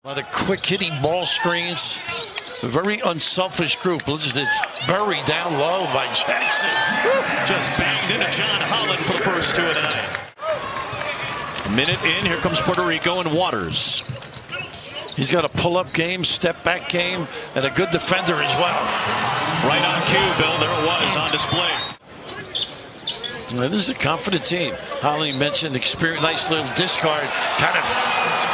A lot of quick hitting ball screens. A very unselfish group. Listen to this. Buried down low by Jackson. Just banged into John Holland for the first two of the night. A minute in, here comes Puerto Rico and Waters. He's got a pull-up game, step-back game, and a good defender as well. Right on cue, Bill. There it was on display. Well, this is a confident team. Holly mentioned experience, nice little discard. Kind of,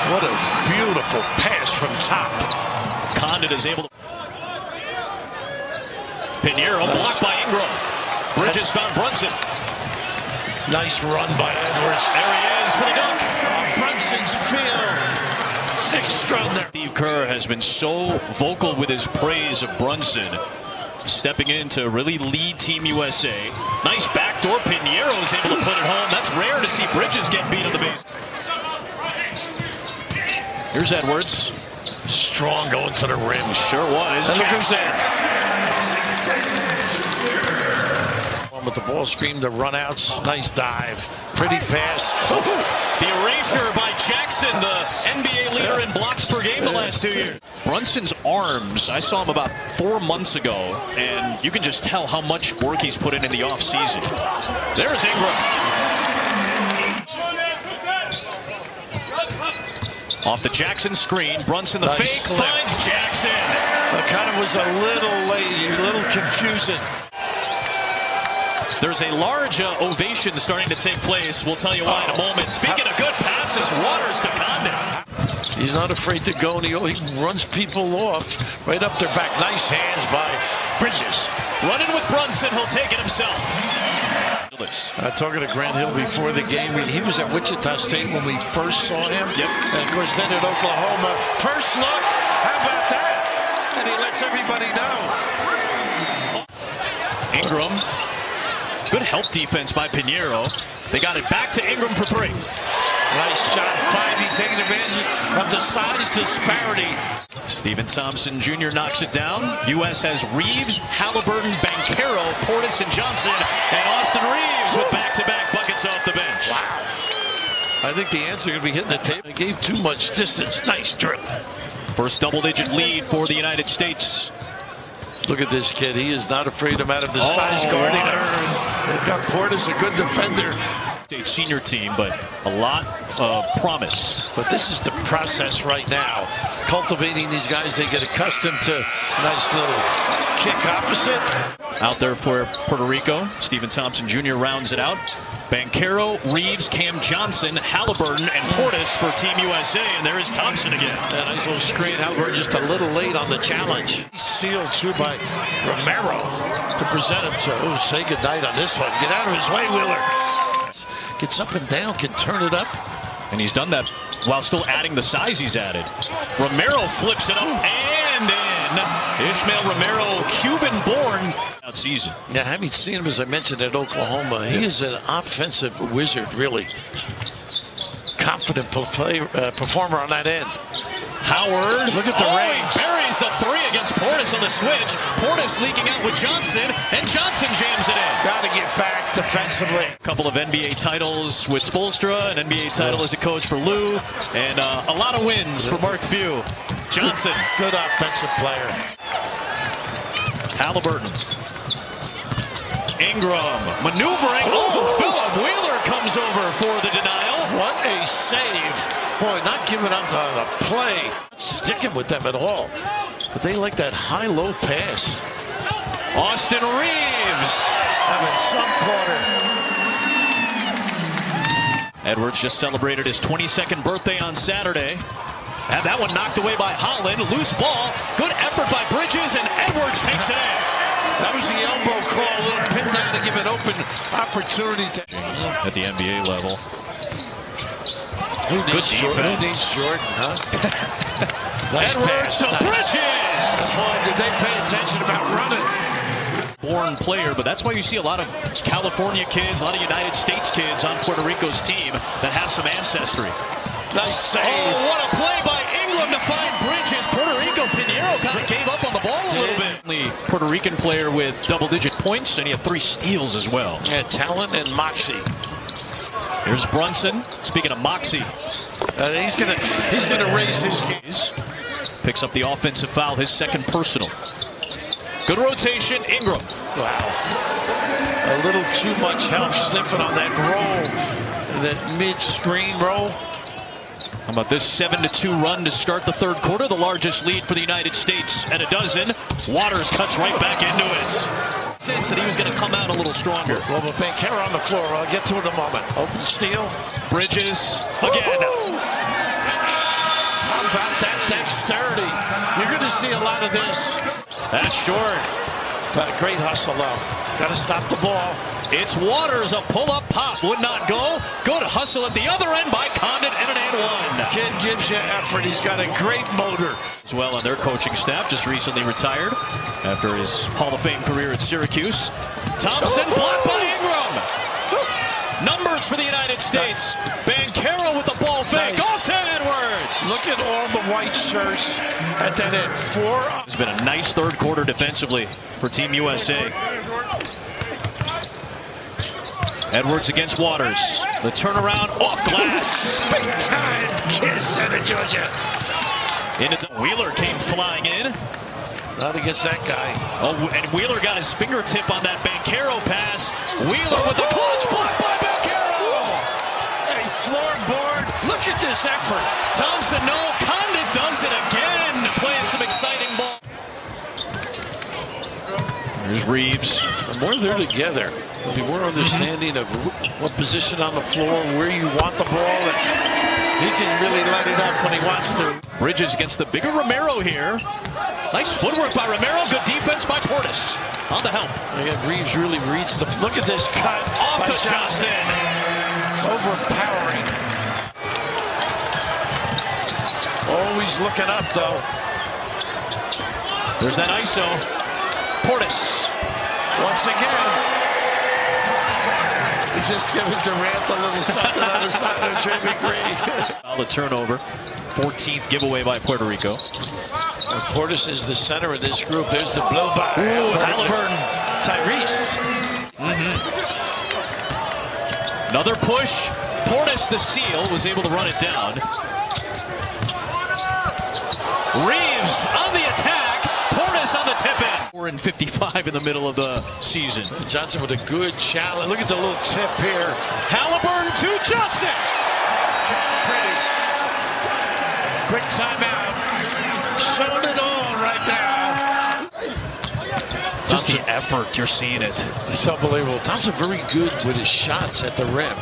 what a beautiful pass from top. Condit is able to. Pinheiro blocked by Ingram. Bridges found Brunson. Nice run by Edwards. There he is for the dunk. Brunson's field. Extraordinary. Steve Kerr has been so vocal with his praise of Brunson. Stepping in to really lead Team USA. Nice backdoor. Pinheiro is able to put it home. That's rare to see Bridges get beat on the base. Here's Edwards. Strong going to the rim. Sure was. And look who's there. With the ball screen, the runouts. Nice dive. Pretty pass. The erasure by Jackson, the NBA leader in blocks per game the last 2 years. Brunson's arms, I saw him about 4 months ago, and you can just tell how much work he's put in the offseason. There's Ingram. Off the Jackson screen, Brunson the fake finds Jackson. That kind of was a little late, a little confusing. There's a large ovation starting to take place. We'll tell you why in a moment. Speaking of good passes, Waters to Condit. He's not afraid to go, and he runs people off right up their back. Nice hands by Bridges. Running with Brunson, he'll take it himself. Talking to Grant Hill before the game, he was at Wichita State when we first saw him. Yep. And of course then at Oklahoma. First look, how about that? And he lets everybody know. Ingram. Good help defense by Pinheiro. They got it back to Ingram for three. Nice shot. Finally taking advantage of the size disparity. Stephen Thompson Jr. knocks it down. U.S. has Reeves, Halliburton, Banchero, Portis, and Johnson. And Austin Reeves with back-to-back buckets off the bench. Wow. I think the answer could be hitting the table. They gave too much distance. Nice drip. First double-digit lead for the United States. Look at this kid. He is not afraid no matter the size guarding. They've got Portis, a good defender. State senior team, but a lot of promise. But this is the process right now. Cultivating these guys, they get accustomed to nice little kick opposite. Out there for Puerto Rico, Stephen Thompson Jr. rounds it out. Banchero, Reeves, Cam Johnson, Halliburton, and Portis for Team USA. And there is Thompson again. A nice little screen. Halliburton just a little late on the challenge. Sealed too by Romero to present him. So say goodnight on this one. Get out of his way, Wheeler. Gets up and down, can turn it up. And he's done that while still adding the size he's added. Romero flips it up and in. Ishmael Romero, Cuban-born out season. Yeah, having seen him, as I mentioned, at Oklahoma, he is an offensive wizard, really. Confident performer on that end. Howard, look at the range. He buries the three against Portis on the switch. Portis leaking out with Johnson, and Johnson jams it in. Got to get back defensively. A couple of NBA titles with Spoelstra, an NBA title as a coach for Lou, and a lot of wins for Mark Few. Johnson. Good offensive player. Halliburton. Ingram maneuvering. Oh, Philip Wheeler comes over for the denial. What a save. Boy, not giving up on a play. Not sticking with them at all. But they like that high-low pass. Austin Reeves. Having some quarter. Edwards just celebrated his 22nd birthday on Saturday. Had that one knocked away by Holland. Loose ball. Good effort by Bridges, and Edwards takes it in. That was the elbow call. A little pin down to give an open opportunity to at the NBA level. Who needs good defense. Who needs Jordan, huh? Nice Edwards pass. to Bridges. Boy, did they pay attention about running. Born player, but that's why you see a lot of California kids, a lot of United States kids on Puerto Rico's team that have some ancestry. Nice save. Oh, what a play by Ingram to find Bridges. Puerto Rico, Pinheiro kind of gave up on the ball a little bit. The Puerto Rican player with double-digit points, and he had 3 steals as well. Yeah, talent and moxie. Here's Brunson. Speaking of moxie, He's gonna raise his gaze. Picks up the offensive foul, his second personal. Good rotation, Ingram. Wow. A little too much help sniffing on that roll, that mid-screen roll. How about this 7-2 run to start the third quarter? The largest lead for the United States at a dozen. Waters cuts right back into it. Sense that he was going to come out a little stronger. Well, but Bankera on the floor. I'll get to it in a moment. Open steal. Bridges again. How about that dexterity? You're going to see a lot of this. That's short. But a great hustle, though. Got to stop the ball. It's Waters, a pull-up pop. Would not go. Good hustle at the other end by Condon and an and one. Kid gives you effort. He's got a great motor. As well on their coaching staff, just recently retired after his Hall of Fame career at Syracuse. Thompson blocked by Ingram. Numbers for the United States. Bankera with the ball fake. Off to Edwards. Look at all the white shirts at that end. It's been a nice third quarter defensively for Team USA. Edwards against Waters. The turnaround off glass. Big time kiss out of Georgia. Wheeler came flying in. Not against that guy. Oh, and Wheeler got his fingertip on that Bankero pass. Wheeler with a clutch block by Bankero. A floorboard. Look at this effort. Thompson, no. Condon does it again. Playing some exciting ball. There's Reeves. The more they're together, the more understanding of what position on the floor, where you want the ball, and he can really light it up when he wants to. Bridges against the bigger Romero here. Nice footwork by Romero. Good defense by Portis. On the help. Again, Reeves really reads the. Look at this cut off to Johnson. Overpowering. Always looking up, though. There's that ISO. Portis. Once again. He's just giving Durant a little something on the side of Draymond Green. The turnover. 14th giveaway by Puerto Rico. Portis is the center of this group. There's the blow by. Halliburton. Tyrese. Another push. Portis, the seal, was able to run it down. Reeves on the attack. Portis on the tip-in. 4-55 in the middle of the season. Johnson with a good challenge. Look at the little tip here. Halliburton to Johnson. Pretty. Quick timeout. Showing it all right now. Just the effort, you're seeing it. It's unbelievable. Thompson very good with his shots at the rim.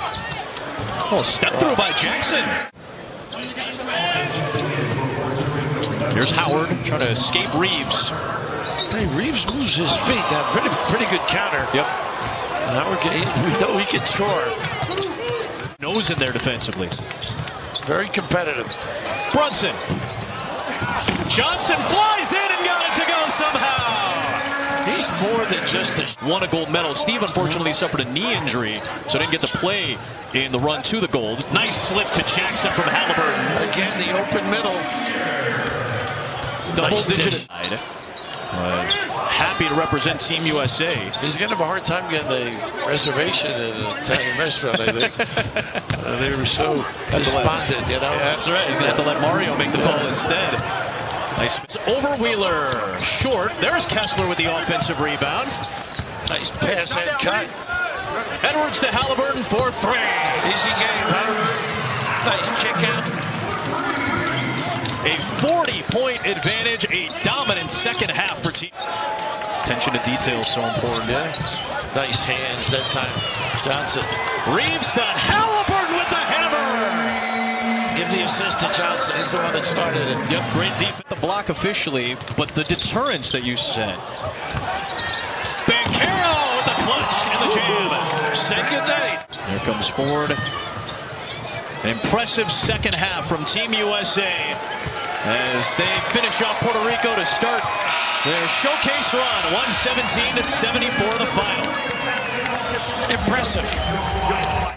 Oh, step through by Jackson. Here's Howard trying to escape Reeves. Hey, Reeves moves his feet. That pretty good counter. Yep. Howard, we know he can score. Nose in there defensively. Very competitive. Brunson. Johnson flies in and got it to go somehow. He's more than just a... Won a gold medal. Steve unfortunately suffered a knee injury, so didn't get to play in the run to the gold. Nice slip to Jackson from Halliburton. Again, the open middle. Double-digit. Happy to represent Team USA. He's going to have a hard time getting a reservation in an Italian restaurant, I think. They were so despondent, you know? Yeah, that's right. He's going to have to let Mario make the call instead. Nice. It's over Wheeler. Short. There's Kessler with the offensive rebound. Nice pass and cut. Edwards to Halliburton for three. Easy game, huh? Nice kick out. A 40-point advantage, a dominant second half for team. Attention to detail so important. Yeah. Nice hands that time. Johnson. Reeves to Halliburton with the hammer. Give the assist to Johnson. He's the one that started it. Yep, great defense. The block officially, but the deterrence that you said. Bankero with the clutch and the jam. Second night. Here comes Ford. An impressive second half from Team USA as they finish off Puerto Rico to start their showcase run. 117-74 the final. Impressive.